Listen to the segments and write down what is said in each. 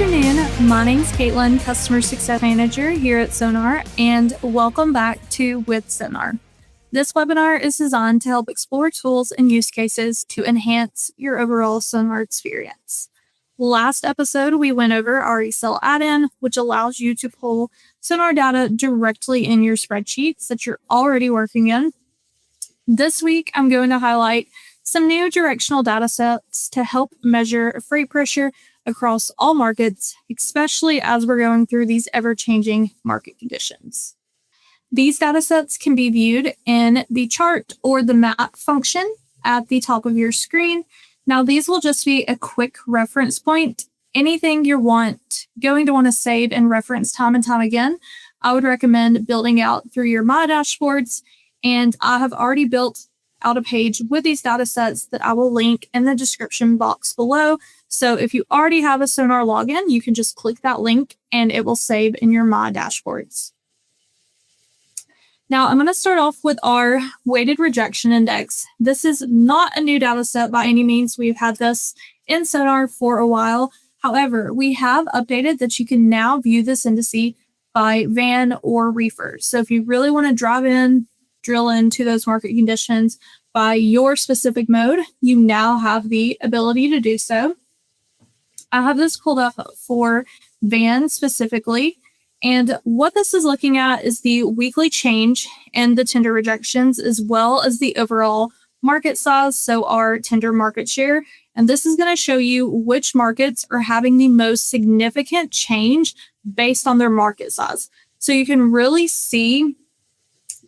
afternoon. My name's Caitlin, Customer Success Manager here at SONAR, and welcome back to WithSONAR. This webinar is designed to help explore tools and use cases to enhance your overall SONAR experience. Last episode, we went over our Excel add-in, which allows you to pull SONAR data directly in your spreadsheets that you're already working in. This week, I'm going to highlight some new directional data sets to help measure freight pressure across all markets, especially as we're going through these ever-changing market conditions. These data sets can be viewed in the chart or the map function at the top of your screen. Now, these will just be a quick reference point. Anything you're going to want to save and reference time and time again, I would recommend building out through your My Dashboards. And I have already built out a page with these data sets that I will link in the description box below. So if you already have a SONAR login, you can just click that link and it will save in your My Dashboards. Now I'm going to start off with our weighted rejection index. This is not a new data set by any means. We've had this in SONAR for a while. However, we have updated that you can now view this indice by van or reefer. So if you really want to drill into those market conditions by your specific mode, you now have the ability to do so. I have this pulled up for van specifically, and what this is looking at is the weekly change in the tender rejections as well as the overall market size, so our tender market share. And this is going to show you which markets are having the most significant change based on their market size. So you can really see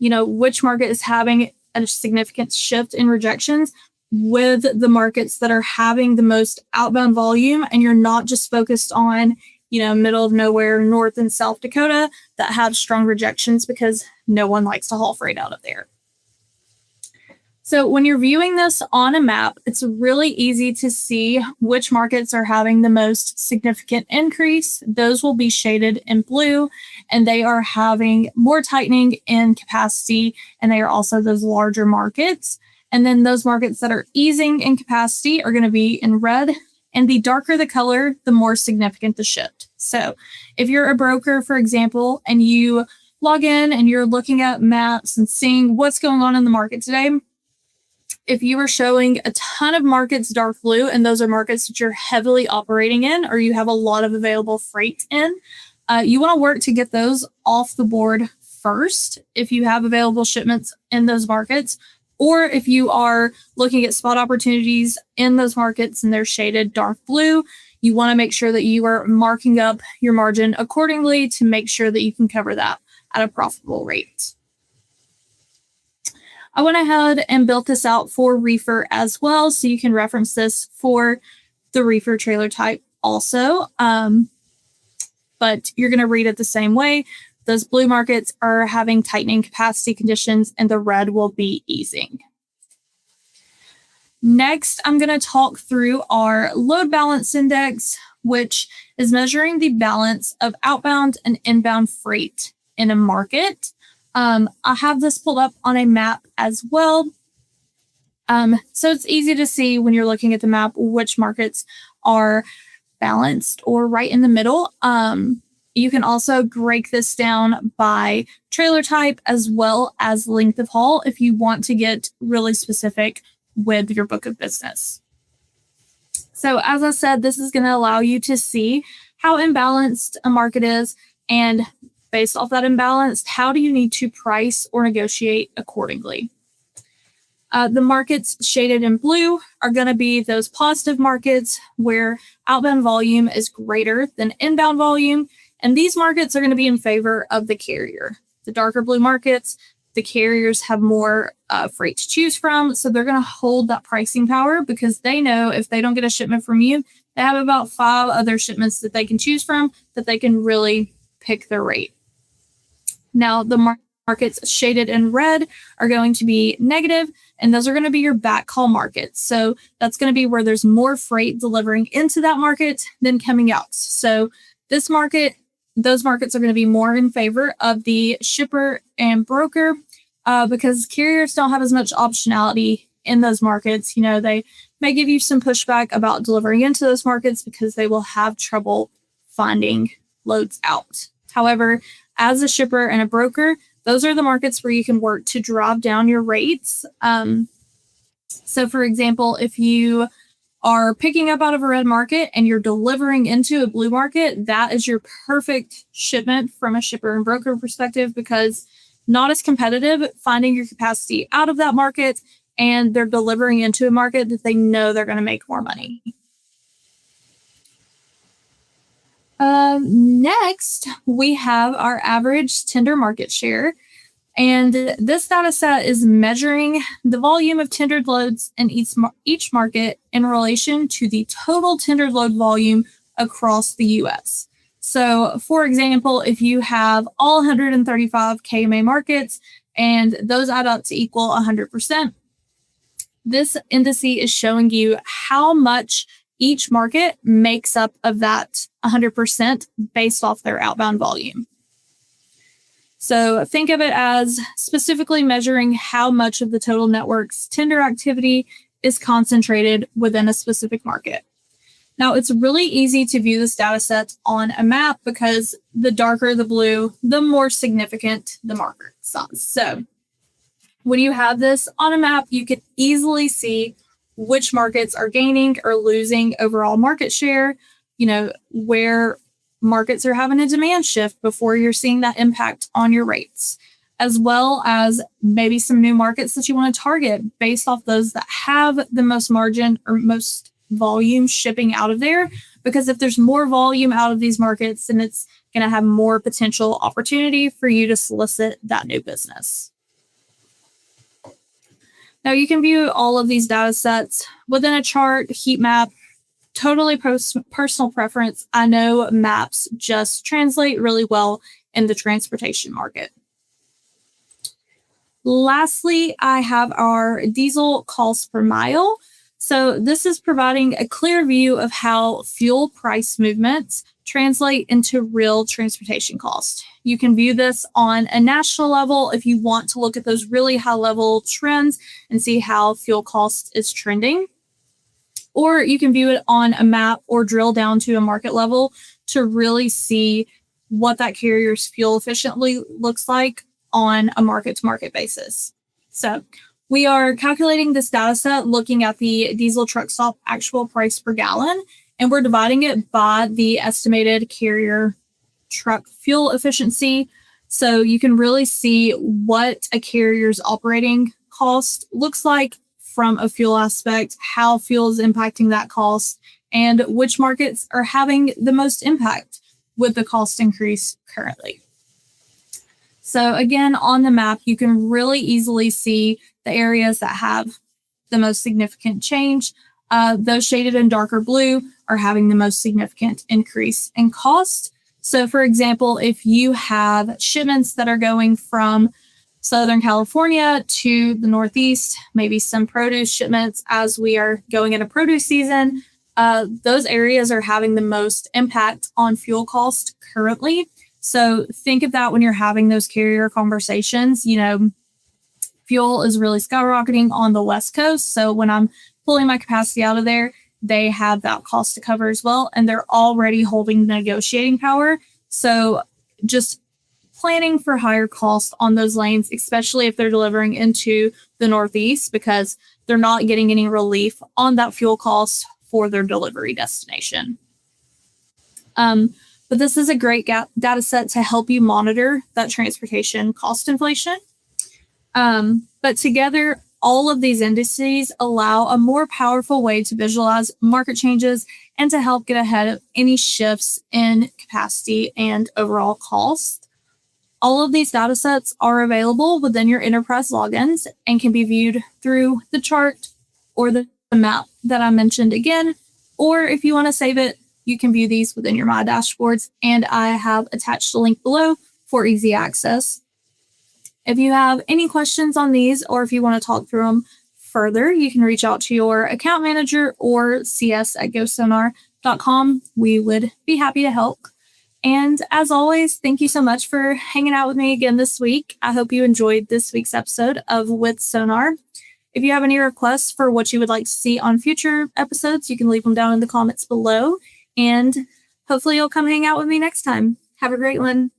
which market is having a significant shift in rejections with the markets that are having the most outbound volume, and you're not just focused on, middle of nowhere, North and South Dakota that have strong rejections because no one likes to haul freight out of there. So when you're viewing this on a map, it's really easy to see which markets are having the most significant increase. Those will be shaded in blue, and they are having more tightening in capacity, and they are also those larger markets. And then those markets that are easing in capacity are going to be in red, and the darker the color, the more significant the shift. So if you're a broker, for example, and you log in and you're looking at maps and seeing what's going on in the market today, if you are showing a ton of markets dark blue, and those are markets that you're heavily operating in or you have a lot of available freight in, you want to work to get those off the board first if you have available shipments in those markets, or if you are looking at spot opportunities in those markets and they're shaded dark blue, you want to make sure that you are marking up your margin accordingly to make sure that you can cover that at a profitable rate. I went ahead and built this out for reefer as well, so you can reference this for the reefer trailer type also. But you're going to read it the same way. Those blue markets are having tightening capacity conditions, and the red will be easing. Next, I'm going to talk through our load balance index, which is measuring the balance of outbound and inbound freight in a market. I have this pulled up on a map as well. So it's easy to see when you're looking at the map which markets are balanced or right in the middle. You can also break this down by trailer type as well as length of haul if you want to get really specific with your book of business. So as I said, this is going to allow you to see how imbalanced a market is, and based off that imbalance, how do you need to price or negotiate accordingly? The markets shaded in blue are going to be those positive markets where outbound volume is greater than inbound volume, and these markets are going to be in favor of the carrier. The darker blue markets, the carriers have more freight to choose from, so they're going to hold that pricing power because they know if they don't get a shipment from you, they have about 5 other shipments that they can choose from that they can really pick their rate. Now, the markets shaded in red are going to be negative, and those are going to be your backhaul markets. So that's going to be where there's more freight delivering into that market than coming out. So those markets are going to be more in favor of the shipper and broker because carriers don't have as much optionality in those markets. They may give you some pushback about delivering into those markets because they will have trouble finding loads out. However, as a shipper and a broker, those are the markets where you can work to drive down your rates. So for example, if you are picking up out of a red market and you're delivering into a blue market, that is your perfect shipment from a shipper and broker perspective, because not as competitive, finding your capacity out of that market, and they're delivering into a market that they know they're going to make more money. Next, we have our average tender market share. And this data set is measuring the volume of tendered loads in each market in relation to the total tendered load volume across the U.S. So, for example, if you have all 135 KMA markets and those add up to equal 100%, this indice is showing you how much each market makes up of that 100% based off their outbound volume. So think of it as specifically measuring how much of the total network's tender activity is concentrated within a specific market. Now, it's really easy to view this data set on a map because the darker the blue, the more significant the market size. So when you have this on a map, you can easily see which markets are gaining or losing overall market share, where markets are having a demand shift before you're seeing that impact on your rates, as well as maybe some new markets that you want to target based off those that have the most margin or most volume shipping out of there. Because if there's more volume out of these markets, then it's going to have more potential opportunity for you to solicit that new business. Now you can view all of these data sets within a chart, heat map. Totally personal preference. I know maps just translate really well in the transportation market. Lastly, I have our diesel cost per mile. So this is providing a clear view of how fuel price movements translate into real transportation cost. You can view this on a national level if you want to look at those really high level trends and see how fuel cost is trending. Or you can view it on a map or drill down to a market level to really see what that carrier's fuel efficiently looks like on a market-to-market basis. So we are calculating this data set looking at the diesel truck stop actual price per gallon, and we're dividing it by the estimated carrier truck fuel efficiency. So you can really see what a carrier's operating cost looks like from a fuel aspect, how fuel is impacting that cost, and which markets are having the most impact with the cost increase currently. So again, on the map, you can really easily see the areas that have the most significant change. Those shaded in darker blue are having the most significant increase in cost. So for example, if you have shipments that are going from Southern California to the Northeast, maybe some produce shipments as we are going into produce season, those areas are having the most impact on fuel cost currently. So think of that when you're having those carrier conversations. Fuel is really skyrocketing on the West Coast. So when I'm pulling my capacity out of there, they have that cost to cover as well. And they're already holding negotiating power. So just planning for higher costs on those lanes, especially if they're delivering into the Northeast, because they're not getting any relief on that fuel cost for their delivery destination. But this is a great data set to help you monitor that transportation cost inflation. But together, all of these indices allow a more powerful way to visualize market changes and to help get ahead of any shifts in capacity and overall cost. All of these data sets are available within your enterprise logins and can be viewed through the chart or the map that I mentioned again. Or if you want to save it, you can view these within your My Dashboards, and I have attached a link below for easy access. If you have any questions on these, or if you want to talk through them further, you can reach out to your account manager or cs@WithSONAR.com. We would be happy to help. And as always, thank you so much for hanging out with me again this week. I hope you enjoyed this week's episode of WithSONAR. If you have any requests for what you would like to see on future episodes, you can leave them down in the comments below. And Hopefully you'll come hang out with me next time. Have a great one.